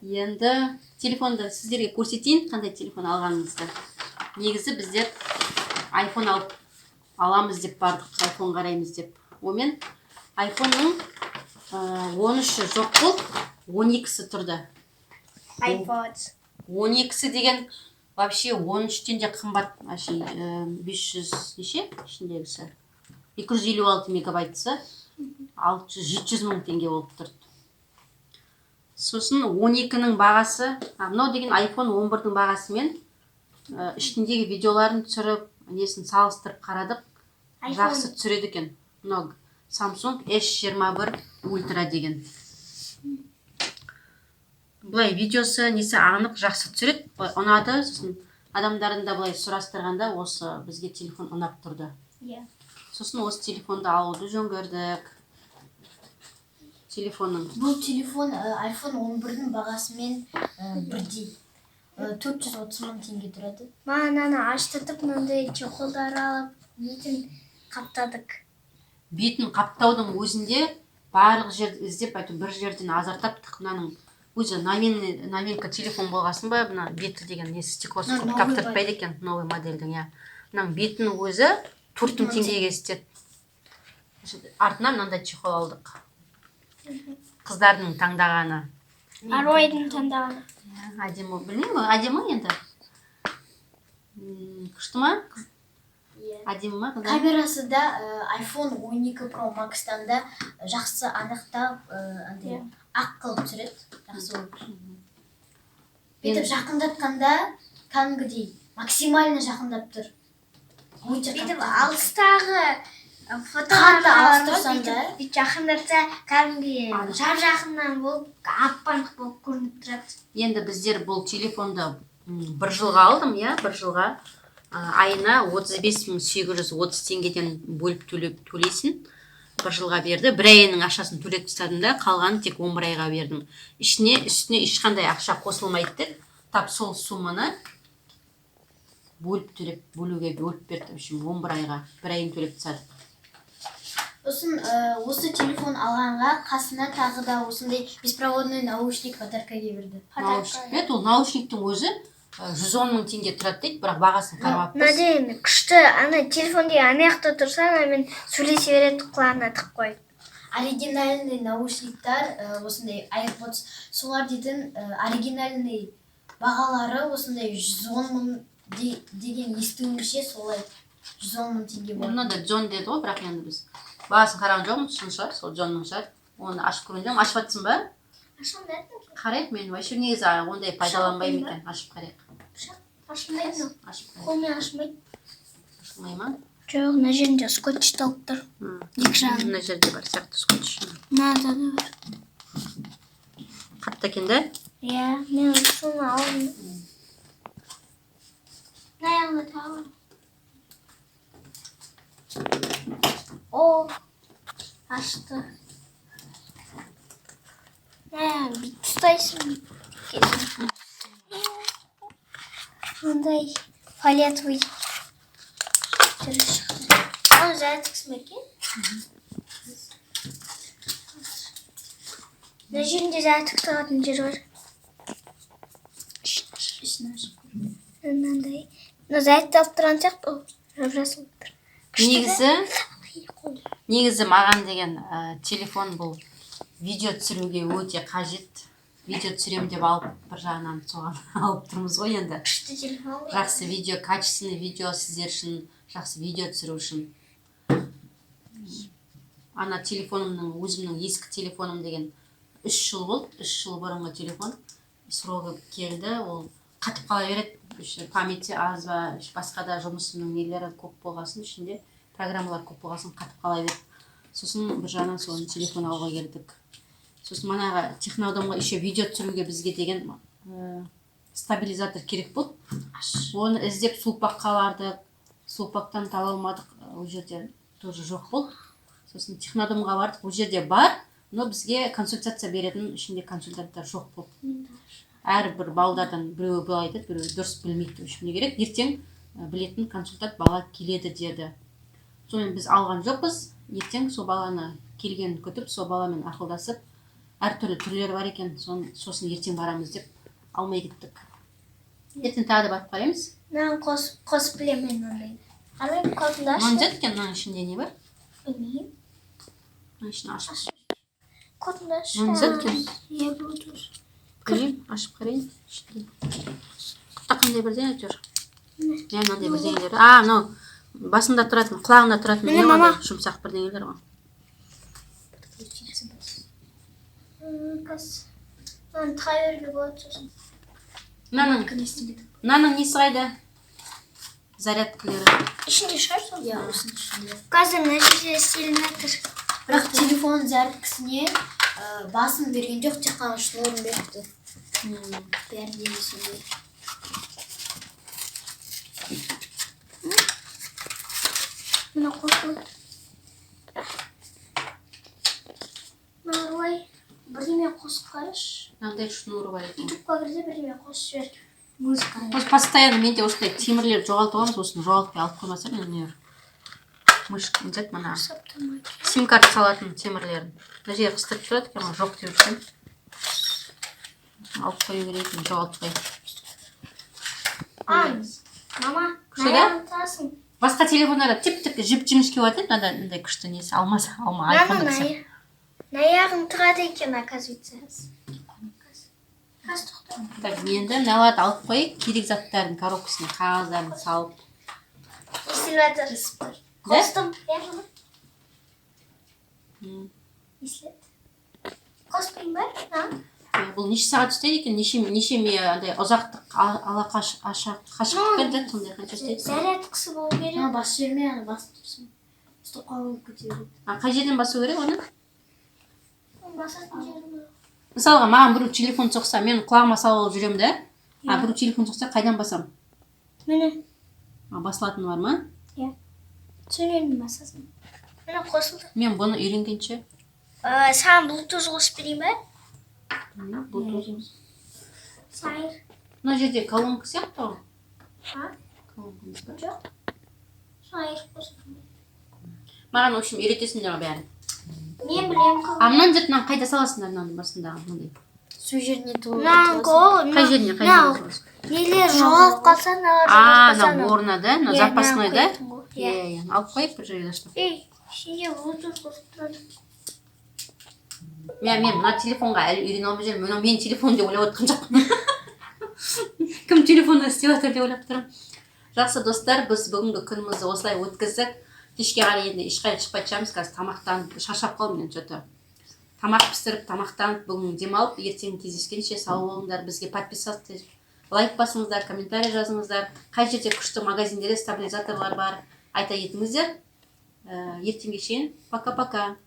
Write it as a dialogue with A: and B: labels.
A: Енді телефонды сіздерге көрсетейін, қандай телефон алғанымызды. Негізі біздер iPhone аламыз деп бардық, iPhone қараймыз деп. Омен iPhone-ның 13-і жоқ болды, 12-сі тұрды.
B: iPod.
A: 12-сі деген вообще 13-тен де қымбат, 500 неше ішіндегісі? 256 мегабайтысы 600-700 мың теңге болып тұрды. Сосын 12-нің бағасы, мынау деген iPhone 11-дің бағасымен ішіндегі видеоларын түсіріп, несін салыстырып қарадық, жақсы түсіреді екен. Мынау Samsung S21 Ultra деген. Бұлай видеосы несі анық жақсы түсіреді, ұнады. Сосын адамдардың да бұлай сұрастырғанда осы бізге телефон ұнап тұрды. Сосын осы телефонды алуды жөн көрдік. Телефонның.
B: Бұл телефон iPhone 11-дің бағасымен бірдей. 430 мың теңге тұрады. Маған аштыртып, мынандай чохолдар алып, бетін қаптадық.
A: Бетін қаптаудың өзінде барлық жерді іздеп, бір жерден азартаптық. Мынаның өзі новинка телефон болғасын ба, мына беті деген несі стеклосы көп таптыртпайды екен, новый модельдің. Мынаның бетінің өзі 4000 теңгеге істеді. Артынан мынандай чехол алдық. Қыздардың таңдағаны.
B: Аройдың таңдағаны.
A: Әдемі, білмеймін, әдемі енді. Күшті ма? Әдемі ма?
B: Камерасы да iPhone 12 Pro Max-тан да жақсы анықтап, ақ қылып түсіреді. Жақсы болып. Бетіп жақындатқанда, кәдімгідей максимально жақындап тұр. Бетіп алыстағы фотоғалар жақындатса кәдімгі жар-жақыннан болып, аппанық болып көрініп тұрады.
A: Енді біздер бұл телефонды бір жылға алдым, бір жылға айына 35.830 теңгеден бөліп төлейсің. Бір жылға берді. Бір айының ақшасын төлеп тастадым да, қалғанын тек 11 айға бердім. Үстіне ешқандай ақша қосылмайды. Тап сол сумманы бөлуге бөліп берді. 11 айға бір айын төлеп тастадық.
B: Осы телефон алғанға қасына тағы да осындай беспроводной наушник подаркаге берді.
A: Ол наушниктің өзі 110 мың теңге тұрады дейді, бірақ бағасын қарамаппыз.
B: Надеяны, күшті, телефон деген анаяқта тұрса, мен сөйлесе береді, құлағына тығып қойып. Оригинальный наушниктар, осындай AirPods, солар дейтін оригинальный бағалары осындай 110 мың деген естуімше солай 110 мың теңге болады.
A: Оны да Джон деді ғой, бірақ енді біз бағасын қараған жоқпыз, шын шығар, сол Джонның шығар. Оны ашып көрейін. Ашып жатсың ба?
B: Ашып жатырмын.
A: Қарайық, мен вообще негізі ондай пайдаланбаймын екен. Ашып қарайық.
B: Ашылмайды.
A: Ашып
B: Қолмен ашылмайды.
A: Ашылмай ма?
B: Жоқ, мына жерінде скотч талып тұр. Екі жағын.
A: Мына жерде бар сияқты скотч.
B: Мынада да бар.
A: Қатты екен да?
B: Иә, мен соны алдым. Аяғына тағы. О, ашты. Бүйтіп ұстайсың. Мындай фиолетовый түрі шықты. Оны жаратықсың ба екен? Мына жерінде жаратық тұратын жер бар. Ішін ашып көрді. Мынандай. Жаратық алып тұрған сияқты, ол жасылып тұр.
A: Негізі маған деген телефон бұл видео түсіруге өте қажет. Видео түсірем деп алып, бір жағынан соған алып тұрмыз ғой енді.
B: Күшті телефон.
A: Жақсы видео, качественный видео сіздер үшін, жақсы видео түсіру үшін. Ана телефонымның, өзімнің ескі телефоным деген 3 жыл болды. 3 жыл бұрынғы телефон. Срогы келді, ол қатып қала береді. Памяти аз ба, басқа да жұмысымның нелері көп болғасын, ішінде программалар көп болғасын қатып қала берді. Сосын бір жағынан соны телефон алуға келдік. Сосын манаға техноdomға еще видео түсіруге бізге деген стабилизатор керек болды. Оны іздеп сулпаққа бардық. Сулпақтан таба алмадық. Ол жерде тоже жоқ болды. Сосын техноdomға бардық. Ол жерде бар, но бізге консультация беретін ішінде консультанттар жоқ болды. Әрбір балдардан біреуі былай айтады, біреуі дұрыс білмейді. Не керек? Ертең білетін консультант бала келеді деді. Сонымен біз алған жоқпыз. Ертең сол баланы келгенін күтіп, сол баламен ақылдасып, әртүрлі түрлері бар екен. Сосын ертең барамыз деп алмай кеттік. Ертең тағы да барып қараймыз.
B: Мынаны қосып білемін мен ондай. Қараймын қотынды
A: Мынаның
B: ашшы.
A: жат екен, мынаның ішінде не бар?
B: Білмеймін.
A: Мынаның ішін ашып.
B: Қотынды ашшы.
A: Мынаның жат екен.
B: Блютуз.
A: Көрейін, ашып қарайын. Құтта қандай бірдеңе жүр? Мынандай бірдеңелер. Мынау басында тұратын, құлағында тұратын не ғой, жұмсақ бірдеңелер ғой.
B: Мынаны тыға беруге болады сосын.
A: Мынаның несі қайда? Зарядкілері.
B: Ішінде шығар сол? Иә, осының ішінде. Қазір мына жерде істелініп жатыр. Бірақ телефон зарядкісіне басын берген жоқ, тек қана шнурын беріпті. Бәрі де есінде. Мына қосылды. Мынауылай бірдеме қосып қарашы.
A: Мынандай шнуры бар екен.
B: Ютубқа кірде бірдеме қосып жібер. Музыка.
A: Осы постоянно менде осындай темірлер жоғалтып аламыз, осыны жоғалтпай алып қоймаса мен не мышка нетеді мына сим карта салатын темірлерін. Мына жерге қыстырып тұрады екен, жоқ деп жүрсем. Алып қою керек екен, жоғалтпай.
B: Мама,
A: күшті
B: тұрасың.
A: Басқа телефондарда тіп-тіп жіп-жіңішке болады, мынандай күшті несі, алма айфонды кісі.
B: Аяғың тұрады екен, оказывается. Қазір тоқта.
A: Так, енді мыналарды алып қойып, керек заттардың коробкасына қағаздарын салып.
B: Естіліп жатыр. Қостым. Қоспайын ба?
A: Бұл неше сағат істейді екен, неше ұзақтық қашықтықпен жатыр, сондай қанша істейді?
B: Зарядкасы болу керек. Басып жүрмей, басып тұрсын. Стоп қалып көтереді.
A: Қай жерден басу керек оны?
B: Басатын жерді.
A: Мысалға, маған біреу телефон соқса, мен құлағыма салып алып жүремін да? Біреу телефон соқса, қайдан басам?
B: Міне.
A: Басылатыны бар ма?
B: Иә. Сөйлемін басасын. Міне қосылды.
A: Мен бұны үйренгенше.
B: Саған Bluetooth қосып берейін ба? Сайыр.
A: Мына жерде колонка сияқты ғой. Колонкамыз бар.
B: Жоқ. Сайыр қосып.
A: Маған, в общем, үйретесіңдер бәрін.
B: Мен білем қалай.
A: Мынаны жұртынан қайда саласыңдар, мынаның басындағы мынандай?
B: Сол жеріне толы.
A: Қай жеріне саласың?
B: Нелер жоғалып қалса,
A: Мына орны да, мына запасной да? Алып қойып бір жерге ұстап.
B: Ішінде Bluetooth қосып тұрады.
A: Мен мына телефонға әлі үйрене алмай жүрмін. Мына менің телефон деп ойлап отқан жоқпын. Кім телефонда істеп жатыр деп ойлап тұрмын. Жақсы достар, біз бүгінгі күнімізді осылай өткіздік. Кешке қарай енді ешқайда шықпай жатамыз, қазір тамақтанып шаршап қалдым мен что-то. Тамақ пісіріп, тамақтанып, бүгін демалып, ертең кездескенше сау болыңдар. Бізге подписаться, лайк басыңыздар, комментарий жазыңыздар. Қай жерде күшті магазиндерде стабилизаторлар бар, айта кетіңіздер. Ертеңге шейін пока-пока.